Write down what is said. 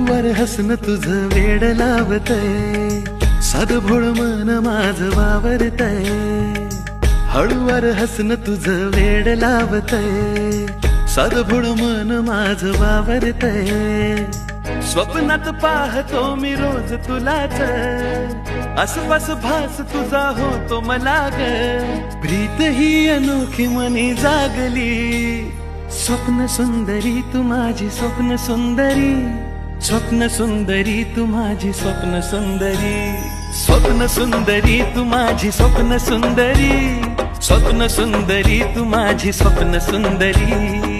हळूवार हसणं तुझं वेड लावतय, साधं भोळ मन माझं वावरतय. हळूवार हसणं तुझं वेड लावतय, साधं भोळ मन माझं वावरतय. स्वप्नात पाहतो मी रोज तुलाच, आसपास भास तुझा होतो मला ग. प्रीत ही अनोखी मनी जागली, स्वप्न सुंदरी तू माझी स्वप्न सुंदरी. स्वप्न सुंदरी तू माझी स्वप्न सुंदरी. स्वप्न सुंदरी तू माझी स्वप्न सुंदरी. स्वप्न सुंदरी तू माझी स्वप्न सुंदरी.